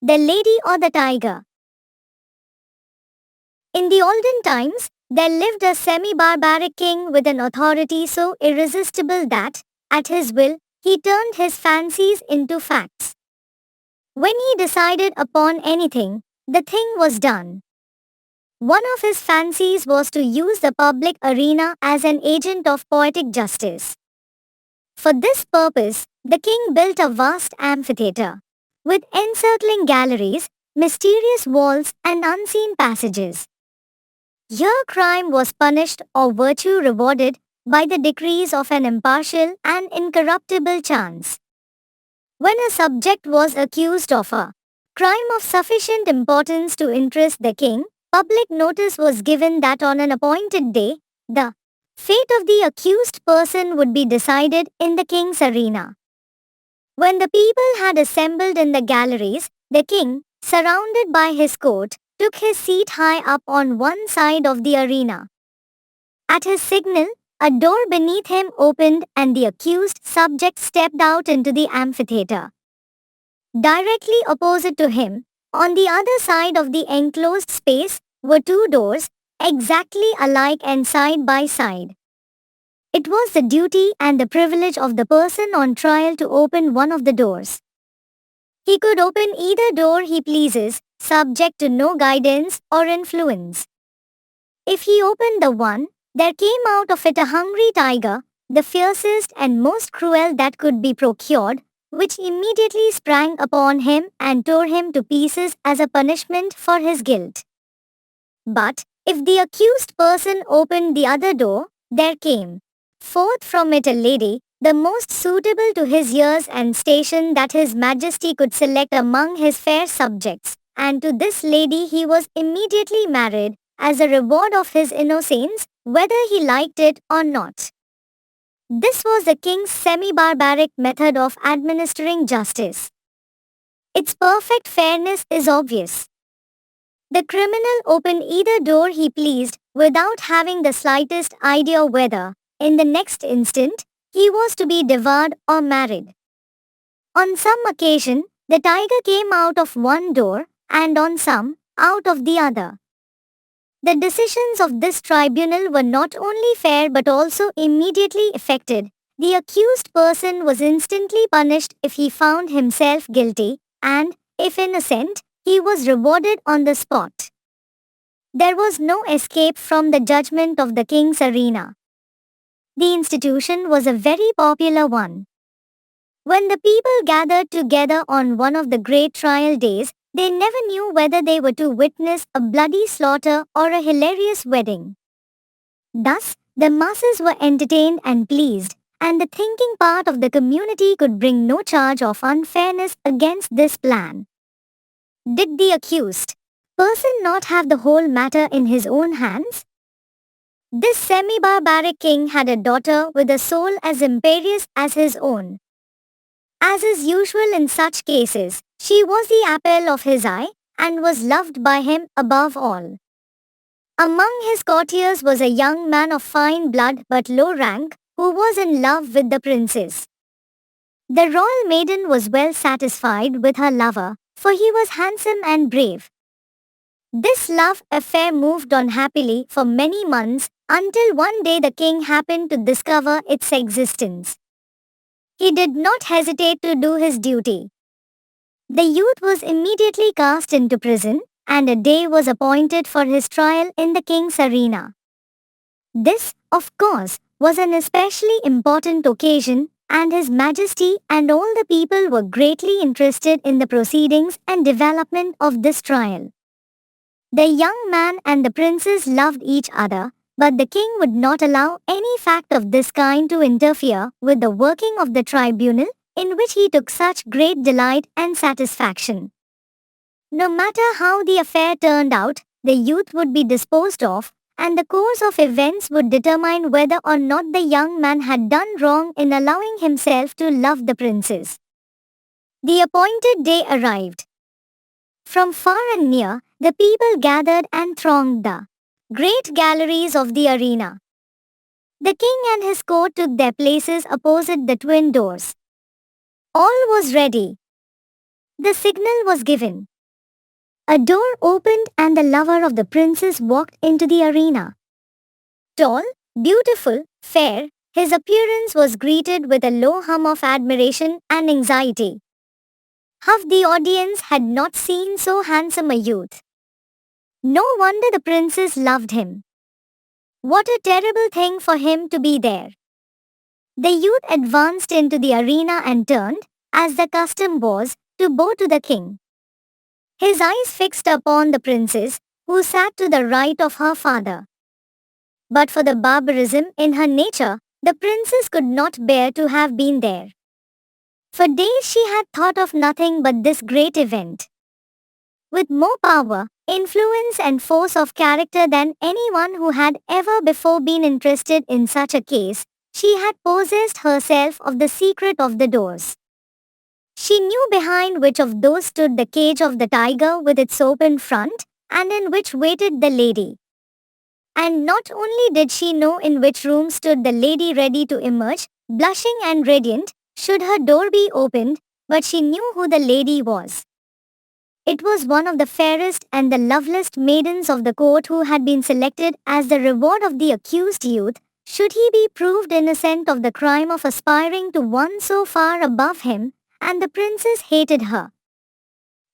The Lady or the Tiger? In the olden times, there lived a semi-barbaric king with an authority so irresistible that, at his will, he turned his fancies into facts. When he decided upon anything, the thing was done. One of his fancies was to use the public arena as an agent of poetic justice. For this purpose, the king built a vast amphitheater, with encircling galleries, mysterious walls, and unseen passages. Here crime was punished or virtue rewarded by the decrees of an impartial and incorruptible chance. When a subject was accused of a crime of sufficient importance to interest the king, public notice was given that on an appointed day, the fate of the accused person would be decided in the king's arena. When the people had assembled in the galleries, the king, surrounded by his court, took his seat high up on one side of the arena. At his signal, a door beneath him opened and the accused subject stepped out into the amphitheater. Directly opposite to him, on the other side of the enclosed space, were two doors, exactly alike and side by side. It was the duty and the privilege of the person on trial to open one of the doors. He could open either door he pleases, subject to no guidance or influence. If he opened the one, there came out of it a hungry tiger, the fiercest and most cruel that could be procured, which immediately sprang upon him and tore him to pieces as a punishment for his guilt. But, if the accused person opened the other door, there came forth from it a lady, the most suitable to his years and station that his majesty could select among his fair subjects, and to this lady he was immediately married, as a reward of his innocence, whether he liked it or not. This was the king's semi-barbaric method of administering justice. Its perfect fairness is obvious. The criminal opened either door he pleased, without having the slightest idea whether, in the next instant, he was to be devoured or married. On some occasion, the tiger came out of one door, and on some, out of the other. The decisions of this tribunal were not only fair but also immediately effected. The accused person was instantly punished if he found himself guilty, and, if innocent, he was rewarded on the spot. There was no escape from the judgment of the king's arena. The institution was a very popular one. When the people gathered together on one of the great trial days, they never knew whether they were to witness a bloody slaughter or a hilarious wedding. Thus, the masses were entertained and pleased, and the thinking part of the community could bring no charge of unfairness against this plan. Did the accused person not have the whole matter in his own hands? This semi-barbaric king had a daughter with a soul as imperious as his own. As is usual in such cases, she was the apple of his eye, and was loved by him above all. Among his courtiers was a young man of fine blood but low rank, who was in love with the princess. The royal maiden was well satisfied with her lover, for he was handsome and brave. This love affair moved on happily for many months, until one day the king happened to discover its existence. He did not hesitate to do his duty. The youth was immediately cast into prison, and a day was appointed for his trial in the king's arena. This, of course, was an especially important occasion, and His Majesty and all the people were greatly interested in the proceedings and development of this trial. The young man and the princess loved each other, but the king would not allow any fact of this kind to interfere with the working of the tribunal, in which he took such great delight and satisfaction. No matter how the affair turned out, the youth would be disposed of, and the course of events would determine whether or not the young man had done wrong in allowing himself to love the princess. The appointed day arrived. From far and near, the people gathered and thronged the great galleries of the arena. The king and his court took their places opposite the twin doors. All was ready. The signal was given. A door opened and the lover of the princess walked into the arena. Tall, beautiful, fair, his appearance was greeted with a low hum of admiration and anxiety. Half the audience had not seen so handsome a youth. No wonder the princess loved him. What a terrible thing for him to be there. The youth advanced into the arena and turned, as the custom was, to bow to the king. His eyes fixed upon the princess, who sat to the right of her father. But for the barbarism in her nature, the princess could not bear to have been there. For days she had thought of nothing but this great event. With more power, influence and force of character than anyone who had ever before been interested in such a case, she had possessed herself of the secret of the doors. She knew behind which of those stood the cage of the tiger with its open front, and in which waited the lady. And not only did she know in which room stood the lady ready to emerge, blushing and radiant, should her door be opened, but she knew who the lady was. It was one of the fairest and the loveliest maidens of the court who had been selected as the reward of the accused youth, should he be proved innocent of the crime of aspiring to one so far above him, and the princess hated her.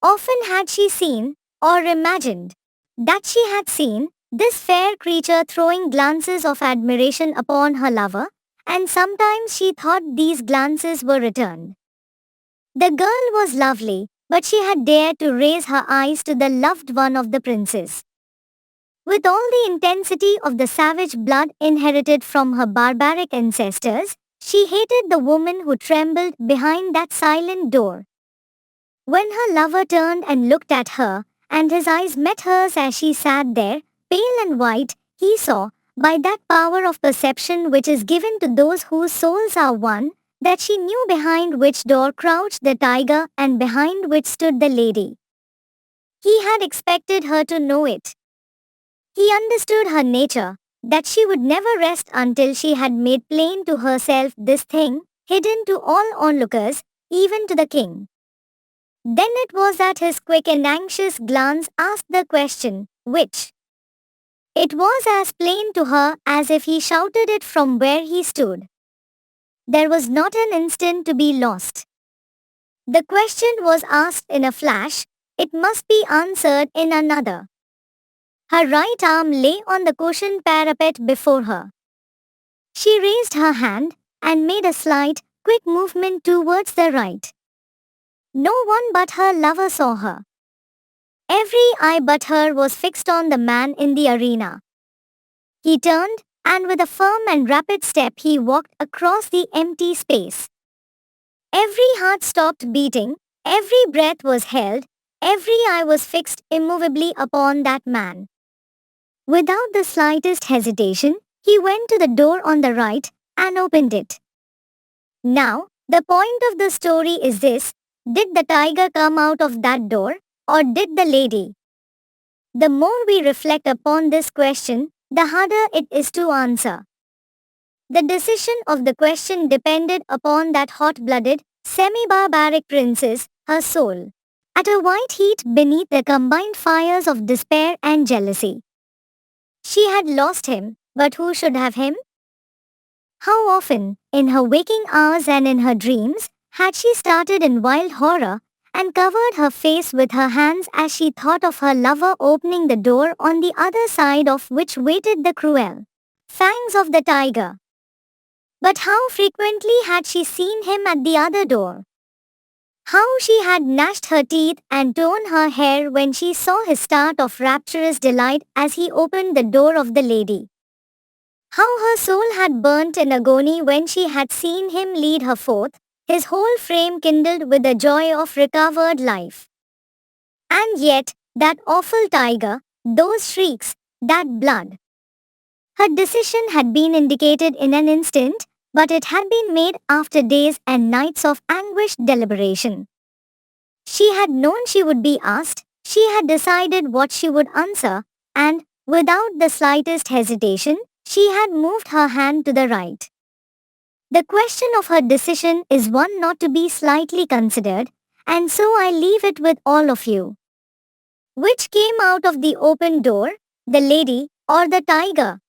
Often had she seen, or imagined, that she had seen, this fair creature throwing glances of admiration upon her lover, and sometimes she thought these glances were returned. The girl was lovely, but she had dared to raise her eyes to the loved one of the princess. With all the intensity of the savage blood inherited from her barbaric ancestors, she hated the woman who trembled behind that silent door. When her lover turned and looked at her, and his eyes met hers as she sat there, pale and white, he saw, by that power of perception which is given to those whose souls are one, that she knew behind which door crouched the tiger and behind which stood the lady. He had expected her to know it. He understood her nature, that she would never rest until she had made plain to herself this thing, hidden to all onlookers, even to the king. Then it was that his quick and anxious glance asked the question, which? It was as plain to her as if he shouted it from where he stood. There was not an instant to be lost. The question was asked in a flash, it must be answered in another. Her right arm lay on the cushioned parapet before her. She raised her hand and made a slight, quick movement towards the right. No one but her lover saw her. Every eye but her was fixed on the man in the arena. He turned, and with a firm and rapid step he walked across the empty space. Every heart stopped beating, every breath was held, every eye was fixed immovably upon that man. Without the slightest hesitation, he went to the door on the right and opened it. Now, the point of the story is this: did the tiger come out of that door, or did the lady? The more we reflect upon this question, the harder it is to answer. The decision of the question depended upon that hot-blooded, semi-barbaric princess, her soul, at a white heat beneath the combined fires of despair and jealousy. She had lost him, but who should have him? How often, in her waking hours and in her dreams, had she started in wild horror, and covered her face with her hands as she thought of her lover opening the door on the other side of which waited the cruel fangs of the tiger. But how frequently had she seen him at the other door? How she had gnashed her teeth and torn her hair when she saw his start of rapturous delight as he opened the door of the lady. How her soul had burnt in agony when she had seen him lead her forth, his whole frame kindled with the joy of recovered life. And yet, that awful tiger, those shrieks, that blood. Her decision had been indicated in an instant, but it had been made after days and nights of anguished deliberation. She had known she would be asked, she had decided what she would answer, and, without the slightest hesitation, she had moved her hand to the right. The question of her decision is one not to be slightly considered, and so I leave it with all of you. Which came out of the open door, the lady or the tiger?